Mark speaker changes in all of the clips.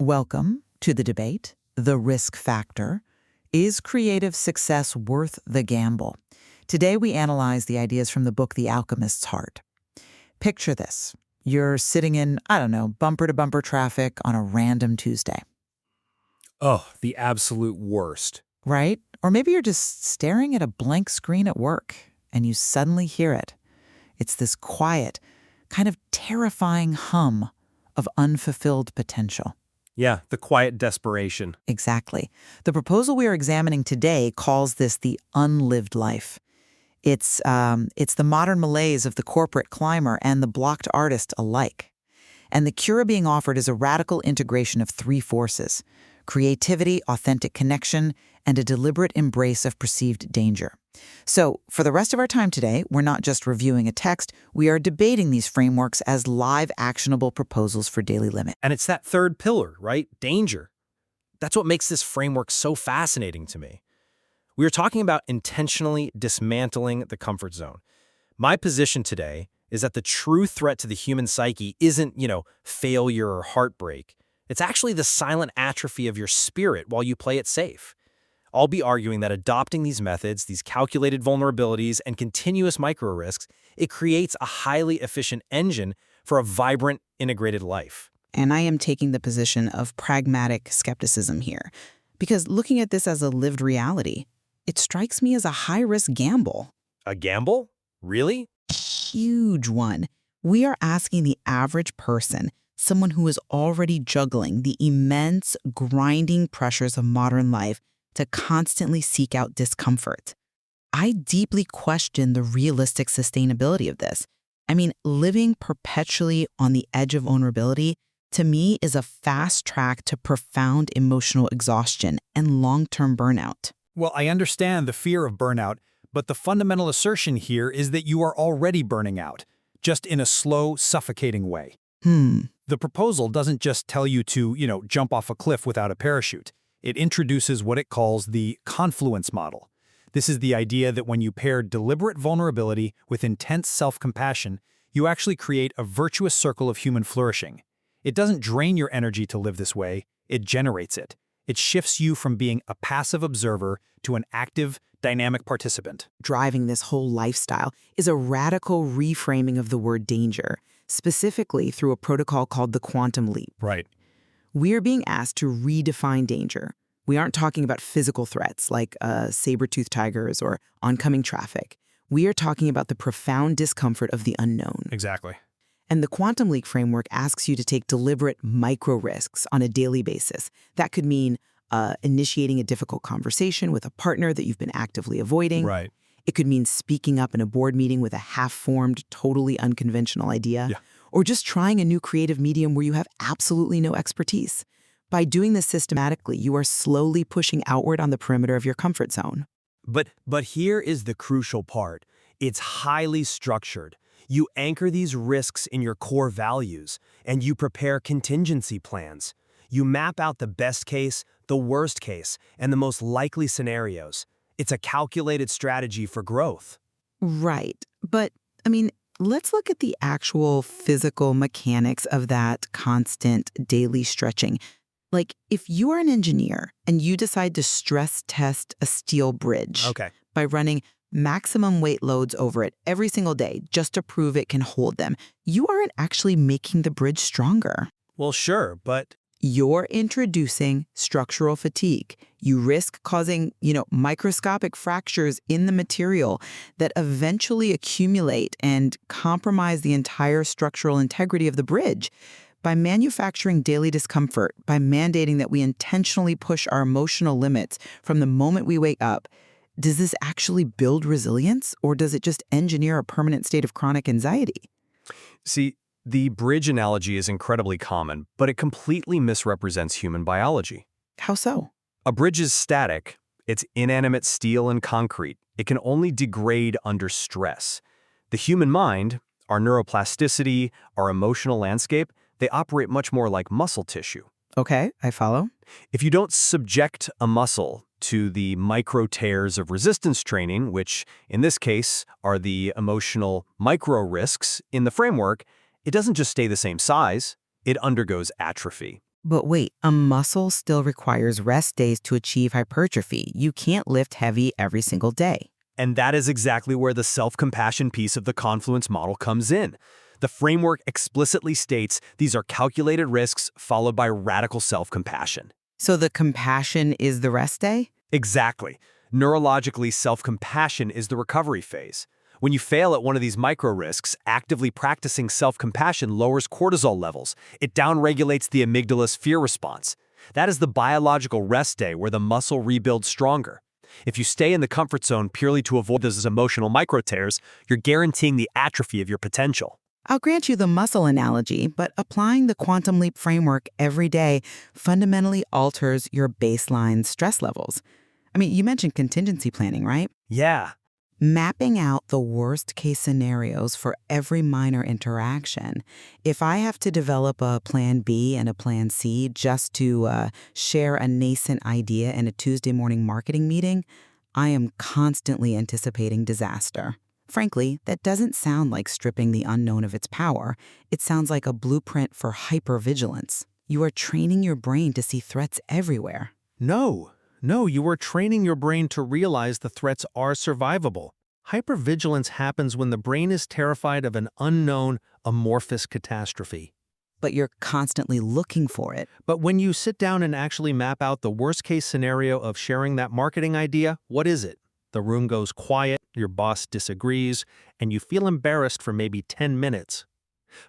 Speaker 1: Welcome to the debate, The Risk Factor. Is creative success worth the gamble? Today we analyze the ideas from the book The Alchemist's Heart. Picture this. You're sitting in, bumper-to-bumper traffic on a random Tuesday,
Speaker 2: Oh, the absolute worst.
Speaker 1: right? Or maybe you're just staring at a blank screen at work and you suddenly hear it. It's this quiet, kind of terrifying hum of unfulfilled potential.
Speaker 2: Yeah, the quiet desperation.
Speaker 1: Exactly. The proposal we are examining today calls this the unlived life. It's the modern malaise of the corporate climber and the blocked artist alike. And the cure being offered is a radical integration of three forces: creativity, authentic connection, and a deliberate embrace of perceived danger. So, for the rest of our time today, we're not just reviewing a text, we are debating these frameworks as live, actionable proposals for daily limit.
Speaker 2: And it's that third pillar, right? Danger. That's what makes this framework so fascinating to me. We are talking about intentionally dismantling the comfort zone. My position today is that the true threat to the human psyche isn't, failure or heartbreak. It's actually the silent atrophy of your spirit while you play it safe. I'll be arguing that adopting these methods, these calculated vulnerabilities, and continuous micro-risks, it creates a highly efficient engine for a vibrant, integrated life.
Speaker 3: And I am taking the position of pragmatic skepticism here, because looking at this as a lived reality, it strikes me as a high-risk gamble.
Speaker 2: A gamble? Really?
Speaker 3: Huge one. We are asking the average person, someone who is already juggling the immense, grinding pressures of modern life, to constantly seek out discomfort. I deeply question the realistic sustainability of this. I mean, living perpetually on the edge of vulnerability, to me, is a fast track to profound emotional exhaustion and long-term burnout.
Speaker 4: Well, I understand the fear of burnout, but the fundamental assertion here is that you are already burning out, just in a slow, suffocating way. The proposal doesn't just tell you to, jump off a cliff without a parachute. It introduces what it calls the confluence model. This is the idea that when you pair deliberate vulnerability with intense self-compassion, you actually create a virtuous circle of human flourishing. It doesn't drain your energy to live this way, it generates it. It shifts you from being a passive observer to an active, dynamic participant.
Speaker 3: Driving this whole lifestyle is a radical reframing of the word danger, specifically through a protocol called the quantum leap.
Speaker 4: Right.
Speaker 3: We are being asked to redefine danger. We aren't talking about physical threats like saber-toothed tigers or oncoming traffic. We are talking about the profound discomfort of the unknown.
Speaker 4: Exactly.
Speaker 3: And the quantum leap framework asks you to take deliberate micro-risks on a daily basis. That could mean initiating a difficult conversation with a partner that you've been actively avoiding.
Speaker 4: Right.
Speaker 3: It could mean speaking up in a board meeting with a half-formed, totally unconventional idea.
Speaker 4: Yeah.
Speaker 3: Or just trying a new creative medium where you have absolutely no expertise. By doing this systematically, you are slowly pushing outward on the perimeter of your comfort zone.
Speaker 5: But here is the crucial part. It's highly structured. You anchor these risks in your core values, and you prepare contingency plans. You map out the best case, the worst case, and the most likely scenarios. It's a calculated strategy for growth.
Speaker 3: Right. But, let's look at the actual physical mechanics of that constant daily stretching. Like, if you are an engineer and you decide to stress test a steel bridge by running maximum weight loads over it every single day just to prove it can hold them, you aren't actually making the bridge stronger.
Speaker 5: Well, sure, but
Speaker 3: You're introducing structural fatigue. You risk causing, microscopic fractures in the material that eventually accumulate and compromise the entire structural integrity of the bridge. By manufacturing daily discomfort, by mandating that we intentionally push our emotional limits from the moment we wake up, does this actually build resilience, or does it just engineer a permanent state of chronic anxiety?
Speaker 6: See, the bridge analogy is incredibly common, but it completely misrepresents human biology.
Speaker 3: How so?
Speaker 6: A bridge is static. It's inanimate steel and concrete. It can only degrade under stress. The human mind, our neuroplasticity, our emotional landscape, they operate much more like muscle tissue.
Speaker 3: Okay, I follow.
Speaker 6: If you don't subject a muscle to the micro tears of resistance training, which in this case are the emotional micro risks in the framework, it doesn't just stay the same size, it undergoes atrophy.
Speaker 3: But wait, a muscle still requires rest days to achieve hypertrophy. You can't lift heavy every single day.
Speaker 6: And that is exactly where the self-compassion piece of the confluence model comes in. The framework explicitly states these are calculated risks followed by radical self-compassion.
Speaker 3: So the compassion is the rest day?
Speaker 6: Exactly. Neurologically, self-compassion is the recovery phase. When you fail at one of these micro-risks, actively practicing self-compassion lowers cortisol levels. It downregulates the amygdala's fear response. That is the biological rest day where the muscle rebuilds stronger. If you stay in the comfort zone purely to avoid those emotional micro-tears, you're guaranteeing the atrophy of your potential.
Speaker 3: I'll grant you the muscle analogy, but applying the Quantum Leap framework every day fundamentally alters your baseline stress levels. I mean, you mentioned contingency planning, right?
Speaker 6: Yeah.
Speaker 3: Mapping out the worst case scenarios for every minor interaction. If I have to develop a plan B and a plan C just to share a nascent idea in a Tuesday morning marketing meeting, I am constantly anticipating disaster. Frankly, that doesn't sound like stripping the unknown of its power. It sounds like a blueprint for hypervigilance. You are training your brain to see threats everywhere.
Speaker 2: No, you are training your brain to realize the threats are survivable. Hypervigilance happens when the brain is terrified of an unknown, amorphous catastrophe.
Speaker 3: But you're constantly looking for it.
Speaker 2: But when you sit down and actually map out the worst-case scenario of sharing that marketing idea, what is it? The room goes quiet, your boss disagrees, and you feel embarrassed for maybe 10 minutes.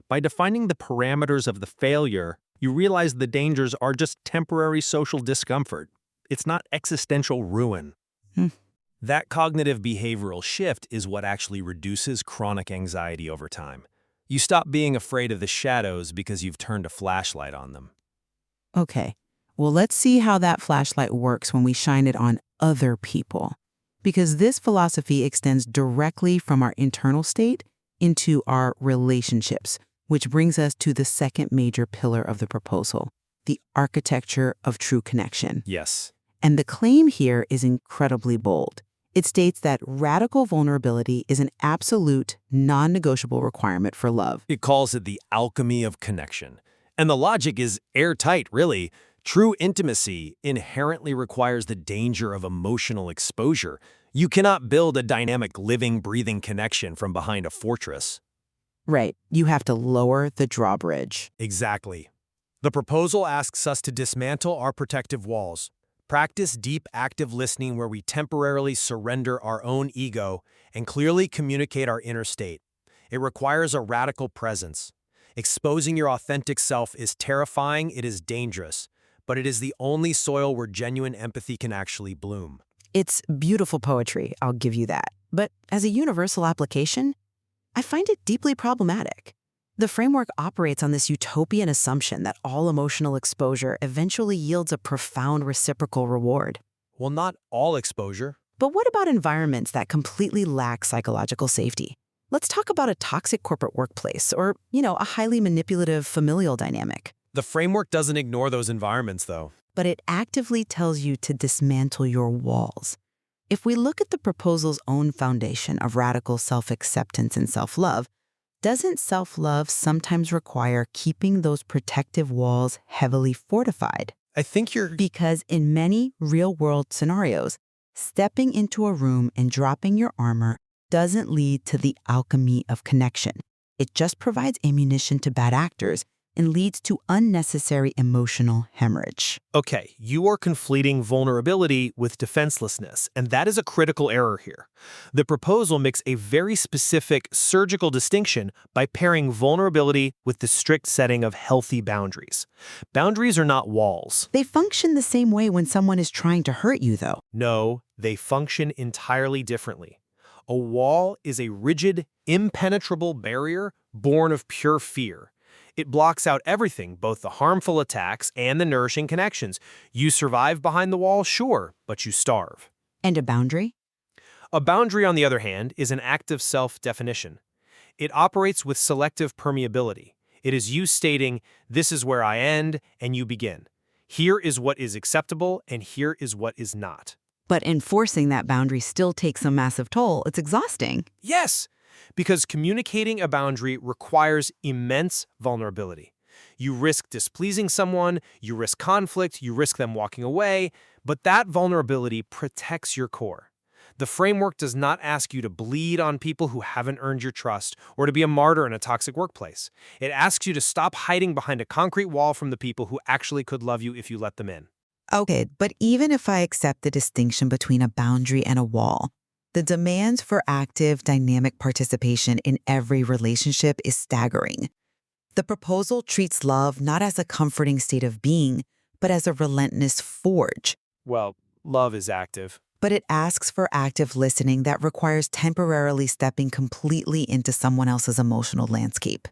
Speaker 2: By defining the parameters of the failure, you realize the dangers are just temporary social discomfort. It's not existential ruin.
Speaker 6: That cognitive behavioral shift is what actually reduces chronic anxiety over time. You stop being afraid of the shadows because you've turned a flashlight on them.
Speaker 3: Okay, well, let's see how that flashlight works when we shine it on other people. Because this philosophy extends directly from our internal state into our relationships, which brings us to the second major pillar of the proposal, the architecture of true connection.
Speaker 6: Yes.
Speaker 3: And the claim here is incredibly bold. It states that radical vulnerability is an absolute, non-negotiable requirement for love.
Speaker 6: It calls it the alchemy of connection. And the logic is airtight, really. True intimacy inherently requires the danger of emotional exposure. You cannot build a dynamic, living, breathing connection from behind a fortress.
Speaker 3: Right. You have to lower the drawbridge.
Speaker 5: Exactly. The proposal asks us to dismantle our protective walls. Practice deep, active listening where we temporarily surrender our own ego and clearly communicate our inner state. It requires a radical presence. Exposing your authentic self is terrifying, it is dangerous, but it is the only soil where genuine empathy can actually bloom.
Speaker 3: It's beautiful poetry, I'll give you that. But as a universal application, I find it deeply problematic. The framework operates on this utopian assumption that all emotional exposure eventually yields a profound reciprocal reward.
Speaker 5: Well, not all exposure.
Speaker 3: But what about environments that completely lack psychological safety? Let's talk about a toxic corporate workplace or, a highly manipulative familial dynamic.
Speaker 5: The framework doesn't ignore those environments, though.
Speaker 3: But it actively tells you to dismantle your walls. If we look at the proposal's own foundation of radical self-acceptance and self-love, doesn't self-love sometimes require keeping those protective walls heavily fortified?
Speaker 5: I think
Speaker 3: Because in many real-world scenarios, stepping into a room and dropping your armor doesn't lead to the alchemy of connection. It just provides ammunition to bad actors and leads to unnecessary emotional hemorrhage.
Speaker 5: Okay, you are conflating vulnerability with defenselessness, and that is a critical error here. The proposal makes a very specific surgical distinction by pairing vulnerability with the strict setting of healthy boundaries. Boundaries are not walls.
Speaker 3: They function the same way when someone is trying to hurt you, though.
Speaker 5: No, they function entirely differently. A wall is a rigid, impenetrable barrier born of pure fear. It blocks out everything, both the harmful attacks and the nourishing connections. You survive behind the wall, sure, but you starve.
Speaker 3: And a boundary?
Speaker 5: A boundary, on the other hand, is an act of self-definition. It operates with selective permeability. It is you stating, this is where I end and you begin. Here is what is acceptable and here is what is not.
Speaker 3: But enforcing that boundary still takes a massive toll. It's exhausting.
Speaker 5: Yes, because communicating a boundary requires immense vulnerability. You risk displeasing someone, you risk conflict, you risk them walking away, but that vulnerability protects your core. The framework does not ask you to bleed on people who haven't earned your trust or to be a martyr in a toxic workplace. It asks you to stop hiding behind a concrete wall from the people who actually could love you if you let them in.
Speaker 3: Okay, but even if I accept the distinction between a boundary and a wall, the demand for active, dynamic participation in every relationship is staggering. The proposal treats love not as a comforting state of being, but as a relentless forge.
Speaker 5: Well, love is active.
Speaker 3: But it asks for active listening that requires temporarily stepping completely into someone else's emotional landscape,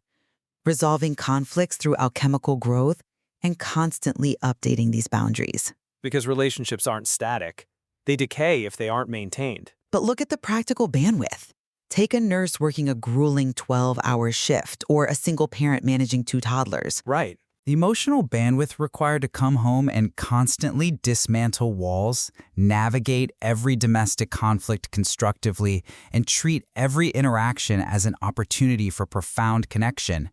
Speaker 3: resolving conflicts through alchemical growth, and constantly updating these boundaries.
Speaker 5: Because relationships aren't static. They decay if they aren't maintained.
Speaker 3: But look at the practical bandwidth. Take a nurse working a grueling 12-hour shift or a single parent managing 2 toddlers.
Speaker 5: Right.
Speaker 7: The emotional bandwidth required to come home and constantly dismantle walls, navigate every domestic conflict constructively, and treat every interaction as an opportunity for profound connection.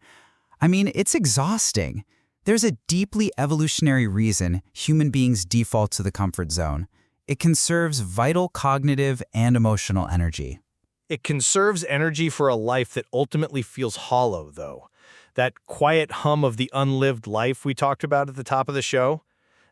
Speaker 7: I mean, it's exhausting. There's a deeply evolutionary reason human beings default to the comfort zone. It conserves vital cognitive and emotional energy.
Speaker 2: It conserves energy for a life that ultimately feels hollow, though. That quiet hum of the unlived life we talked about at the top of the show,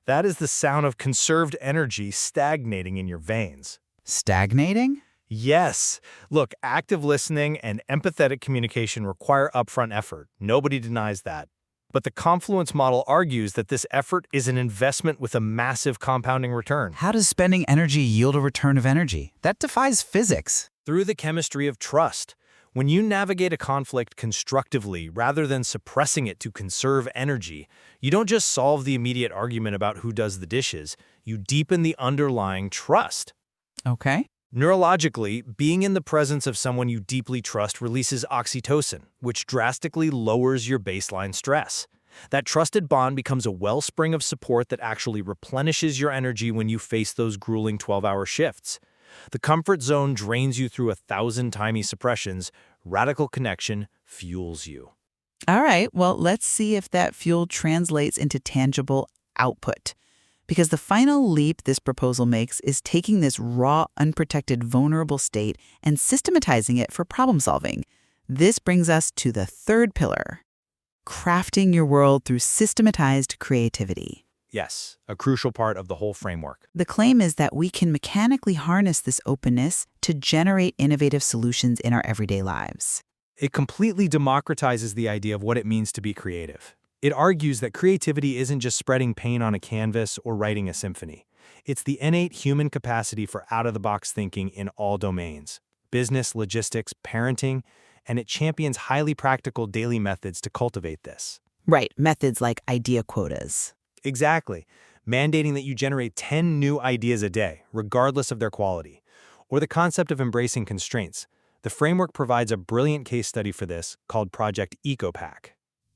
Speaker 2: that is the sound of conserved energy stagnating in your veins.
Speaker 7: Stagnating?
Speaker 2: Yes. Look, active listening and empathetic communication require upfront effort. Nobody denies that. But the confluence model argues that this effort is an investment with a massive compounding return.
Speaker 7: How does spending energy yield a return of energy? That defies physics.
Speaker 2: Through the chemistry of trust. When you navigate a conflict constructively rather than suppressing it to conserve energy, you don't just solve the immediate argument about who does the dishes, you deepen the underlying trust.
Speaker 7: Okay.
Speaker 2: Neurologically, being in the presence of someone you deeply trust releases oxytocin, which drastically lowers your baseline stress. That trusted bond becomes a wellspring of support that actually replenishes your energy when you face those grueling 12-hour shifts. The comfort zone drains you through 1,000 tiny suppressions. Radical connection fuels you.
Speaker 3: All right, well, let's see if that fuel translates into tangible output. Because the final leap this proposal makes is taking this raw, unprotected, vulnerable state and systematizing it for problem solving. This brings us to the third pillar, crafting your world through systematized creativity.
Speaker 2: Yes, a crucial part of the whole framework.
Speaker 3: The claim is that we can mechanically harness this openness to generate innovative solutions in our everyday lives.
Speaker 2: It completely democratizes the idea of what it means to be creative. It argues that creativity isn't just spreading paint on a canvas or writing a symphony. It's the innate human capacity for out-of-the-box thinking in all domains: business, logistics, parenting, and it champions highly practical daily methods to cultivate this.
Speaker 3: Right, methods like idea quotas.
Speaker 2: Exactly. Mandating that you generate 10 new ideas a day, regardless of their quality. Or the concept of embracing constraints. The framework provides a brilliant case study for this called Project EcoPack.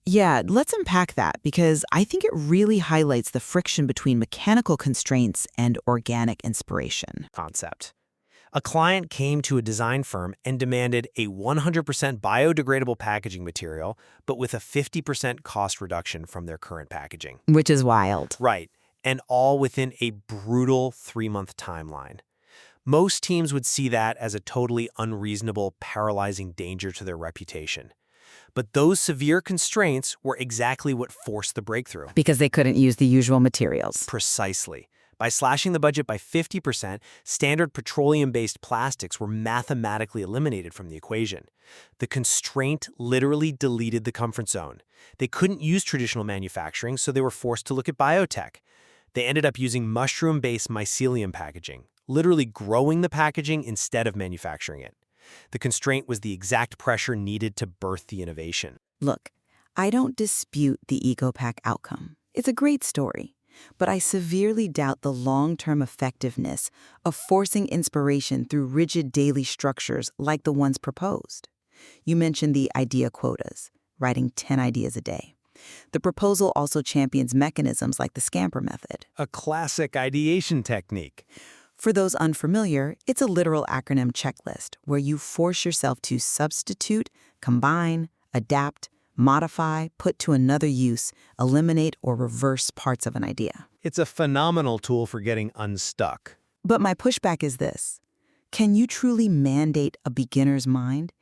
Speaker 3: Yeah, let's unpack that because I think it really highlights the friction between mechanical constraints and organic inspiration.
Speaker 5: Concept. A client came to a design firm and demanded a 100% biodegradable packaging material, but with a 50% cost reduction from their current packaging.
Speaker 3: Which is wild.
Speaker 5: Right, and all within a brutal 3-month timeline. Most teams would see that as a totally unreasonable, paralyzing danger to their reputation. But those severe constraints were exactly what forced the breakthrough.
Speaker 3: Because they couldn't use the usual materials.
Speaker 5: Precisely. By slashing the budget by 50%, standard petroleum-based plastics were mathematically eliminated from the equation. The constraint literally deleted the comfort zone. They couldn't use traditional manufacturing, so they were forced to look at biotech. They ended up using mushroom-based mycelium packaging, literally growing the packaging instead of manufacturing it. The constraint was the exact pressure needed to birth the innovation.
Speaker 3: Look, I don't dispute the EcoPack outcome. It's a great story. But I severely doubt the long-term effectiveness of forcing inspiration through rigid daily structures like the ones proposed. You mentioned the idea quotas, writing 10 ideas a day. The proposal also champions mechanisms like the Scamper method.
Speaker 2: A classic ideation technique.
Speaker 3: For those unfamiliar, it's a literal acronym checklist where you force yourself to substitute, combine, adapt, modify, put to another use, eliminate, or reverse parts of an idea.
Speaker 5: It's a phenomenal tool for getting unstuck.
Speaker 3: But my pushback is this. Can you truly mandate a beginner's mind?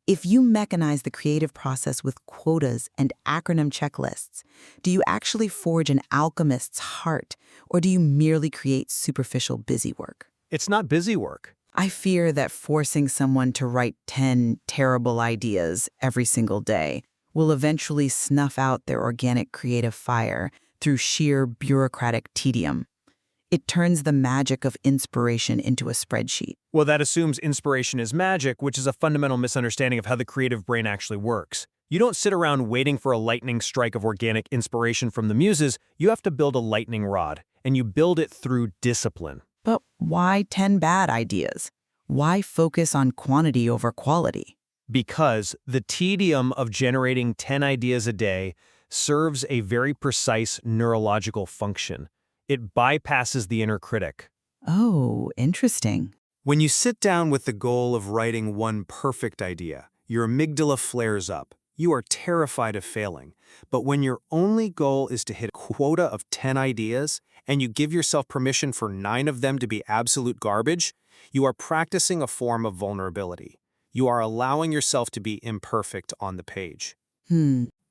Speaker 3: If you mechanize the creative process with quotas and acronym checklists, do you actually forge an alchemist's heart, or do you merely create superficial busy work?
Speaker 5: It's not busy work.
Speaker 3: I fear that forcing someone to write 10 terrible ideas every single day will eventually snuff out their organic creative fire through sheer bureaucratic tedium. It turns the magic of inspiration into a spreadsheet.
Speaker 2: Well, that assumes inspiration is magic, which is a fundamental misunderstanding of how the creative brain actually works. You don't sit around waiting for a lightning strike of organic inspiration from the muses. You have to build a lightning rod, and you build it through discipline.
Speaker 3: But why 10 bad ideas? Why focus on quantity over quality?
Speaker 2: Because the tedium of generating 10 ideas a day serves a very precise neurological function. It bypasses the inner critic.
Speaker 3: Oh, interesting.
Speaker 5: When you sit down with the goal of writing one perfect idea, your amygdala flares up. You are terrified of failing. But when your only goal is to hit a quota of 10 ideas, and you give yourself permission for 9 of them to be absolute garbage, you are practicing a form of vulnerability. You are allowing yourself to be imperfect on the page.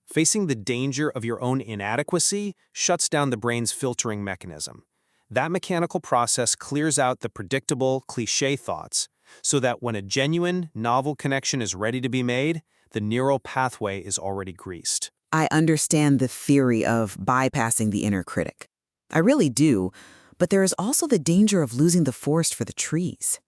Speaker 5: Facing the danger of your own inadequacy shuts down the brain's filtering mechanism. That mechanical process clears out the predictable, cliché thoughts, so that when a genuine, novel connection is ready to be made, the neural pathway is already greased.
Speaker 3: I understand the theory of bypassing the inner critic. I really do, but there is also the danger of losing the forest for the trees.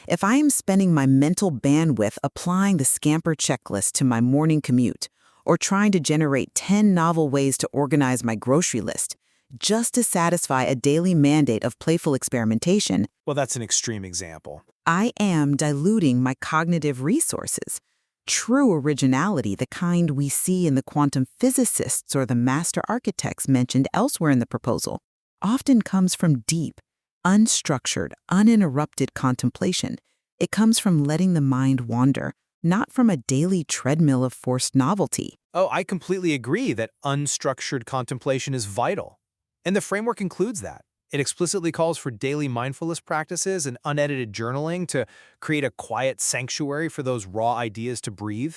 Speaker 3: If I am spending my mental bandwidth applying the Scamper checklist to my morning commute, or trying to generate 10 novel ways to organize my grocery list, just to satisfy a daily mandate of playful experimentation,
Speaker 5: Well, that's an extreme example.
Speaker 3: I am diluting my cognitive resources. True originality, the kind we see in the quantum physicists or the master architects mentioned elsewhere in the proposal, often comes from deep, unstructured, uninterrupted contemplation. It comes from letting the mind wander, not from a daily treadmill of forced novelty.
Speaker 5: Oh, I completely agree that unstructured contemplation is vital. And the framework includes that. It explicitly calls for daily mindfulness practices and unedited journaling to create a quiet sanctuary for those raw ideas to breathe.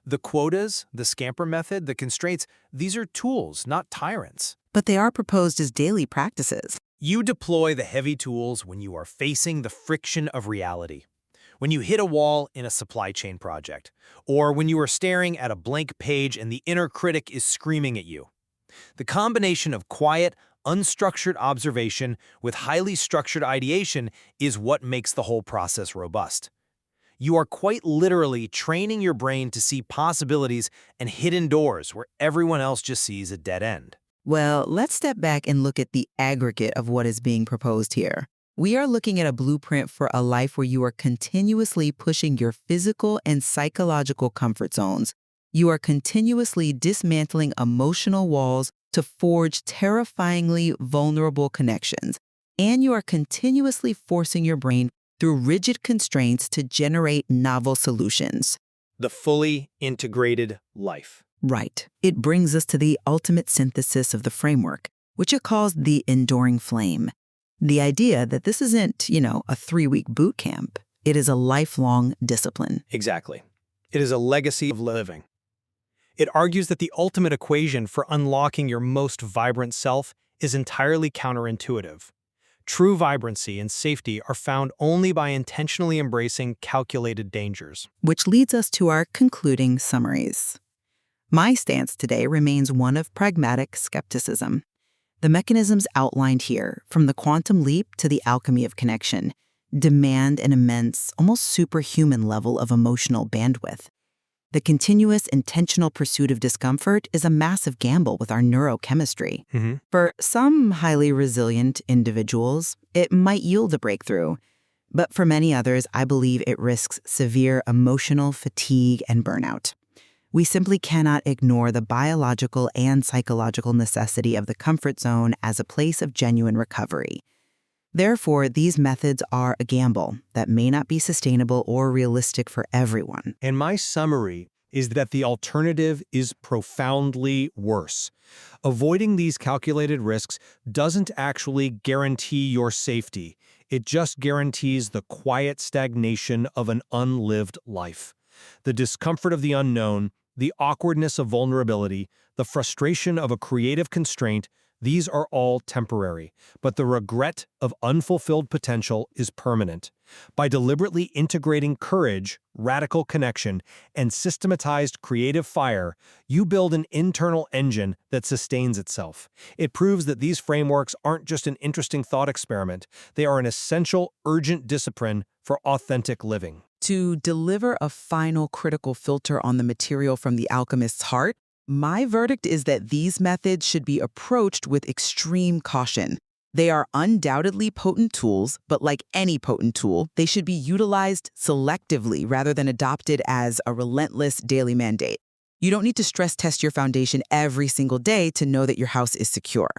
Speaker 5: The quotas, the Scamper method, the constraints, these are tools, not tyrants.
Speaker 3: But they are proposed as daily practices.
Speaker 2: You deploy the heavy tools when you are facing the friction of reality. When you hit a wall in a supply chain project, or when you are staring at a blank page and the inner critic is screaming at you. The combination of quiet, unstructured observation with highly structured ideation is what makes the whole process robust. You are quite literally training your brain to see possibilities and hidden doors where everyone else just sees a dead end.
Speaker 3: Well, let's step back and look at the aggregate of what is being proposed here. We are looking at a blueprint for a life where you are continuously pushing your physical and psychological comfort zones. You are continuously dismantling emotional walls to forge terrifyingly vulnerable connections. And you are continuously forcing your brain through rigid constraints to generate novel solutions.
Speaker 2: The fully integrated life.
Speaker 3: Right. It brings us to the ultimate synthesis of the framework, which it calls the enduring flame. The idea that this isn't, a 3-week boot camp. It is a lifelong discipline.
Speaker 2: Exactly. It is a legacy of living. It argues that the ultimate equation for unlocking your most vibrant self is entirely counterintuitive. True vibrancy and safety are found only by intentionally embracing calculated dangers.
Speaker 3: Which leads us to our concluding summaries. My stance today remains one of pragmatic skepticism. The mechanisms outlined here, from the quantum leap to the alchemy of connection, demand an immense, almost superhuman level of emotional bandwidth. The continuous, intentional pursuit of discomfort is a massive gamble with our neurochemistry. For some highly resilient individuals, it might yield a breakthrough. But for many others, I believe it risks severe emotional fatigue and burnout. We simply cannot ignore the biological and psychological necessity of the comfort zone as a place of genuine recovery. Therefore, these methods are a gamble that may not be sustainable or realistic for everyone.
Speaker 5: In my summary,
Speaker 2: is that the alternative is profoundly worse. Avoiding these calculated risks doesn't actually guarantee your safety. It just guarantees the quiet stagnation of an unlived life. The discomfort of the unknown, the awkwardness of vulnerability, the frustration of a creative constraint, these are all temporary, but the regret of unfulfilled potential is permanent. By deliberately integrating courage, radical connection, and systematized creative fire, you build an internal engine that sustains itself. It proves that these frameworks aren't just an interesting thought experiment, they are an essential, urgent discipline for authentic living.
Speaker 3: To deliver a final critical filter on the material from the alchemist's heart, my verdict is that these methods should be approached with extreme caution. They are undoubtedly potent tools, but like any potent tool, they should be utilized selectively rather than adopted as a relentless daily mandate. You don't need to stress test your foundation every single day to know that your house is secure.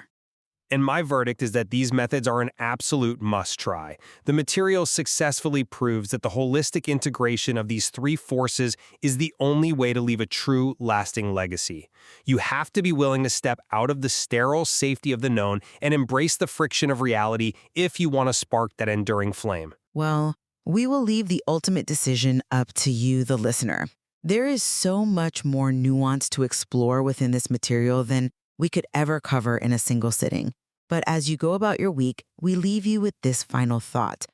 Speaker 2: And my verdict is that these methods are an absolute must-try. The material successfully proves that the holistic integration of these three forces is the only way to leave a true, lasting legacy. You have to be willing to step out of the sterile safety of the known and embrace the friction of reality if you want to spark that enduring flame.
Speaker 3: Well, we will leave the ultimate decision up to you, the listener. There is so much more nuance to explore within this material than we could ever cover in a single sitting. But as you go about your week, we leave you with this final thought.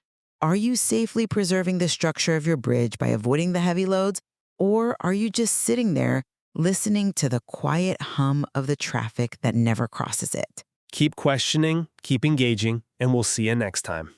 Speaker 3: Are you safely preserving the structure of your bridge by avoiding the heavy loads? Or are you just sitting there listening to the quiet hum of the traffic that never crosses it?
Speaker 2: Keep questioning, keep engaging, and we'll see you next time.